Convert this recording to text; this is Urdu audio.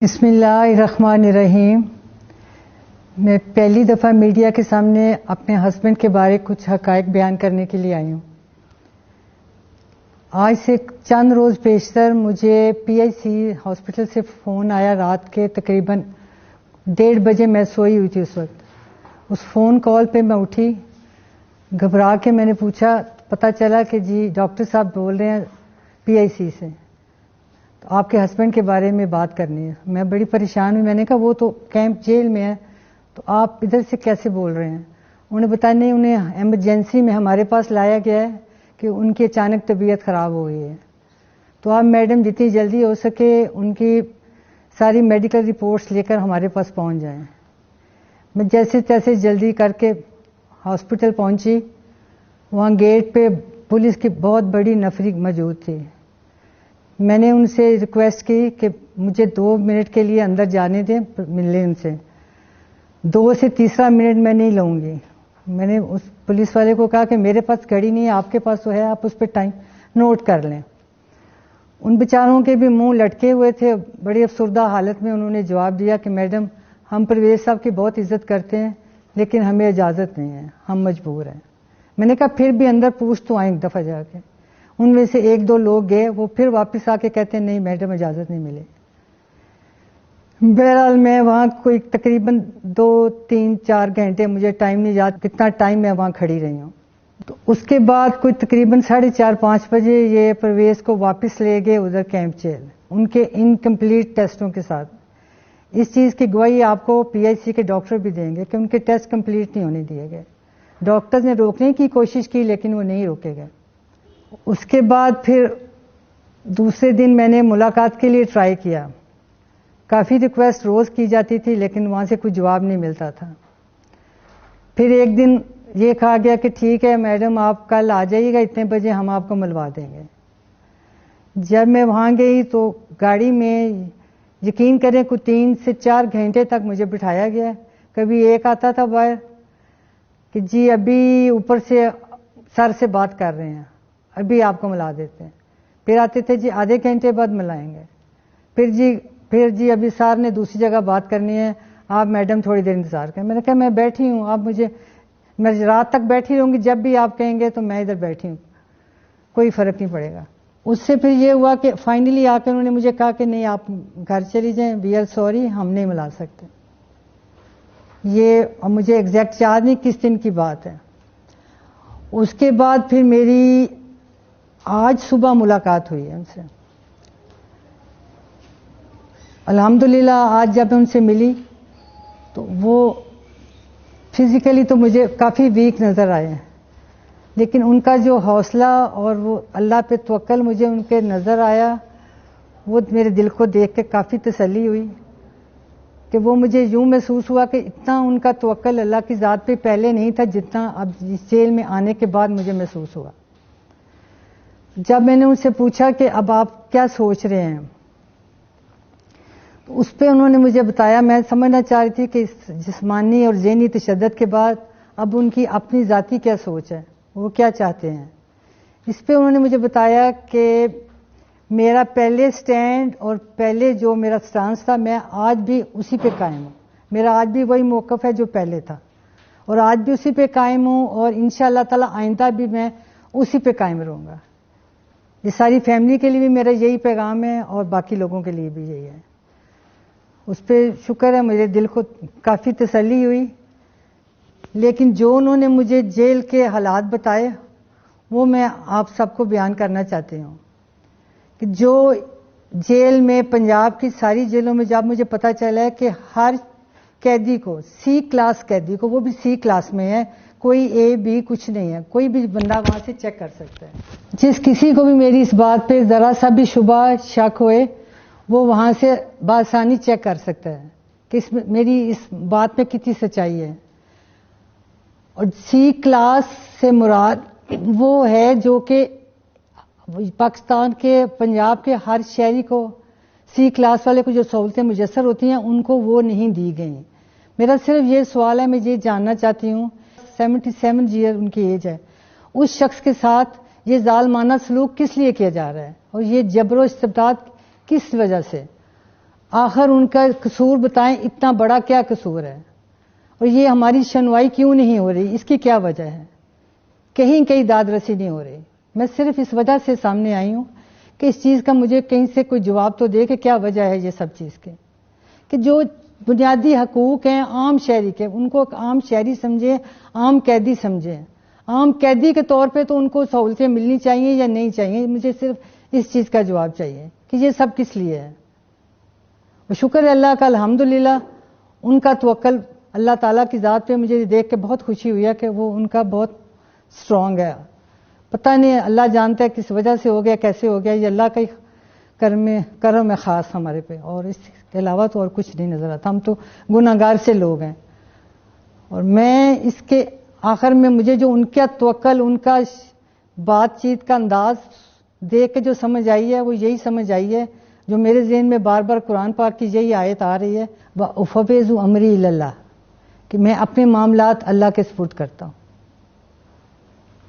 بسم اللہ الرحمن الرحیم۔ میں پہلی دفعہ میڈیا کے سامنے اپنے ہسبینڈ کے بارے کچھ حقائق بیان کرنے کے لیے آئی ہوں۔ آج سے چند روز پیشتر مجھے پی آئی سی ہاسپٹل سے فون آیا، رات کے تقریباً 1:30 بجے میں سوئی ہوئی تھی اس وقت۔ اس فون کال پہ میں اٹھی، گھبرا کے میں نے پوچھا، پتہ چلا کہ جی ڈاکٹر صاحب بول رہے ہیں پی آئی سی سے، تو آپ کے ہسبینڈ کے بارے میں بات کرنی ہے۔ میں بڑی پریشان ہوئی، میں نے کہا وہ تو کیمپ جیل میں ہے، تو آپ ادھر سے کیسے بول رہے ہیں؟ انہوں نے بتایا نہیں، انہیں ایمرجنسی میں ہمارے پاس لایا گیا ہے کہ ان کی اچانک طبیعت خراب ہو گئی ہے، تو آپ میڈم جتنی جلدی ہو سکے ان کی ساری میڈیکل رپورٹس لے کر ہمارے پاس پہنچ جائیں۔ میں جیسے تیسے جلدی کر کے ہاسپٹل پہنچی۔ وہاں گیٹ پہ پولیس کی بہت بڑی نفری موجود تھی۔ میں نے ان سے ریکویسٹ کی کہ مجھے 2 منٹ کے لیے اندر جانے دیں، ملنے ان سے۔ 2 سے تیسرا منٹ میں نہیں لوں گی۔ میں نے اس پولیس والے کو کہا کہ میرے پاس گھڑی نہیں ہے، آپ کے پاس تو ہے، آپ اس پہ ٹائم نوٹ کر لیں۔ ان بیچاروں کے بھی منہ لٹکے ہوئے تھے، بڑی افسردہ حالت میں انہوں نے جواب دیا کہ میڈم ہم پرویز صاحب کی بہت عزت کرتے ہیں لیکن ہمیں اجازت نہیں ہے، ہم مجبور ہیں۔ میں نے کہا پھر بھی اندر پوچھ تو آئیں ایک دفعہ جا کے۔ ان میں سے 1-2 لوگ گئے، وہ پھر واپس آ کے کہتے ہیں نہیں میڈم اجازت نہیں ملے۔ بہرحال میں وہاں کوئی تقریباً 2-3-4 گھنٹے، مجھے ٹائم نہیں یاد کتنا ٹائم میں وہاں کھڑی رہی ہوں۔ تو اس کے بعد کوئی تقریباً 4:30-5 بجے یہ پرویز کو واپس لے گئے ادھر کیمپ جیل، ان کے انکمپلیٹ ٹیسٹوں کے ساتھ۔ اس چیز کی گواہی آپ کو پی آئی سی کے ڈاکٹر بھی دیں گے کہ ان کے ٹیسٹ کمپلیٹ نہیں ہونے دیے گئے۔ ڈاکٹرز نے روکنے کی کوشش کی لیکن وہ نہیں روکے گئے۔ اس کے بعد پھر دوسرے دن میں نے ملاقات کے لیے ٹرائی کیا، کافی ریکویسٹ روز کی جاتی تھی لیکن وہاں سے کوئی جواب نہیں ملتا تھا۔ پھر ایک دن یہ کہا گیا کہ ٹھیک ہے میڈم آپ کل آ جائیے گا اتنے بجے، ہم آپ کو ملوا دیں گے۔ جب میں وہاں گئی تو گاڑی میں یقین کریں کوئی 3 سے 4 گھنٹے تک مجھے بٹھایا گیا۔ کبھی ایک آتا تھا باہر کہ جی ابھی اوپر سے سر سے بات کر رہے ہیں، ابھی آپ کو ملا دیتے ہیں۔ پھر آتے تھے جی آدھے گھنٹے بعد ملائیں گے۔ پھر جی ابھی سر نے دوسری جگہ بات کرنی ہے، آپ میڈم تھوڑی دیر انتظار کریں۔ میں نے کہا میں بیٹھی ہوں، آپ میں رات تک بیٹھی رہوں گی، جب بھی آپ کہیں گے تو میں ادھر بیٹھی ہوں، کوئی فرق نہیں پڑے گا۔ اس سے پھر یہ ہوا کہ فائنلی آ کے انہوں نے مجھے کہا کہ نہیں آپ گھر چلی جائیں، وی آر سوری، ہم نہیں ملا سکتے۔ یہ مجھے ایگزیکٹ یاد نہیں کس دن کی بات ہے۔ اس کے بعد پھر میری آج صبح ملاقات ہوئی ہے ان سے۔ الحمدللہ آج جب ان سے ملی تو وہ فزیکلی تو مجھے کافی ویک نظر آئے ہیں، لیکن ان کا جو حوصلہ اور وہ اللہ پہ توکل مجھے ان کے نظر آیا، وہ میرے دل کو دیکھ کے کافی تسلی ہوئی کہ وہ مجھے یوں محسوس ہوا کہ اتنا ان کا توکل اللہ کی ذات پہ پہلے نہیں تھا جتنا اب اس جیل میں آنے کے بعد مجھے محسوس ہوا۔ جب میں نے ان سے پوچھا کہ اب آپ کیا سوچ رہے ہیں، تو اس پہ انہوں نے مجھے بتایا، میں سمجھنا چاہ رہی تھی کہ اس جسمانی اور ذہنی تشدد کے بعد اب ان کی اپنی ذاتی کیا سوچ ہے، وہ کیا چاہتے ہیں۔ اس پہ انہوں نے مجھے بتایا کہ میرا پہلے سٹینڈ اور پہلے جو میرا سٹانس تھا میں آج بھی اسی پہ قائم ہوں، میرا آج بھی وہی موقف ہے جو پہلے تھا، اور آج بھی اسی پہ قائم ہوں، اور انشاءاللہ تعالی آئندہ بھی میں اسی پہ قائم رہوں گا۔ یہ ساری فیملی کے لیے بھی میرا یہی پیغام ہے اور باقی لوگوں کے لیے بھی یہی ہے۔ اس پہ شکر ہے، میرے دل کو کافی تسلی ہوئی۔ لیکن جو انہوں نے مجھے جیل کے حالات بتائے وہ میں آپ سب کو بیان کرنا چاہتی ہوں کہ جو جیل میں پنجاب کی ساری جیلوں میں جب مجھے پتا چلا ہے کہ ہر قیدی کو سی کلاس قیدی کو، وہ بھی سی کلاس میں ہے، کوئی اے بی کچھ نہیں ہے، کوئی بھی بندہ وہاں سے چیک کر سکتا ہے۔ جس کسی کو بھی میری اس بات پہ ذرا سا بھی شبہ شک ہوئے وہ وہاں سے بآسانی چیک کر سکتا ہے کہ میری اس بات میں کتنی سچائی ہے۔ اور سی کلاس سے مراد وہ ہے جو کہ پاکستان کے پنجاب کے ہر شہری کو، سی کلاس والے کو جو سہولتیں میسر ہوتی ہیں ان کو وہ نہیں دی گئیں۔ میرا صرف یہ سوال ہے، میں یہ جاننا چاہتی ہوں، 77 ایئر ان کی ایج ہے، اس شخص کے ساتھ یہ ظالمانہ سلوک کس لیے کیا جا رہا ہے اور یہ جبر و استبداد کس وجہ سے؟ آخر ان کا قصور بتائیں، اتنا بڑا کیا قصور ہے، اور یہ ہماری سنوائی کیوں نہیں ہو رہی، اس کی کیا وجہ ہے؟ کہیں داد رسی نہیں ہو رہی۔ میں صرف اس وجہ سے سامنے آئی ہوں کہ اس چیز کا مجھے کہیں سے کوئی جواب تو دے کہ کیا وجہ ہے یہ سب چیز کے، کہ جو بنیادی حقوق ہیں عام شہری کے، ان کو عام شہری سمجھیں، عام قیدی سمجھیں۔ عام قیدی کے طور پہ تو ان کو سہولتیں ملنی چاہیے یا نہیں چاہیے؟ مجھے صرف اس چیز کا جواب چاہیے کہ یہ سب کس لیے ہے۔ اور شکر ہے اللہ کا، الحمدللہ ان کا توکل اللہ تعالیٰ کی ذات پہ مجھے دیکھ کے بہت خوشی ہوئی ہے کہ وہ ان کا بہت سٹرونگ ہے۔ پتہ نہیں اللہ جانتا ہے کس وجہ سے ہو گیا، کیسے ہو گیا، یہ اللہ کا ہی کرم ہے خاص ہمارے پہ، اور اس کے علاوہ تو اور کچھ نہیں نظر آتا۔ ہم تو گناہگار سے لوگ ہیں، اور میں اس کے آخر میں مجھے جو ان کا توکل، ان کا بات چیت کا انداز دیکھ کے جو سمجھ آئی ہے وہ یہی سمجھ آئی ہے جو میرے ذہن میں بار بار قرآن پاک کی یہی آیت آ رہی ہے، وَأُفَوِّضُ أَمْرِي إِلَى اللَّهِ، کہ میں اپنے معاملات اللہ کے سپرد کرتا ہوں۔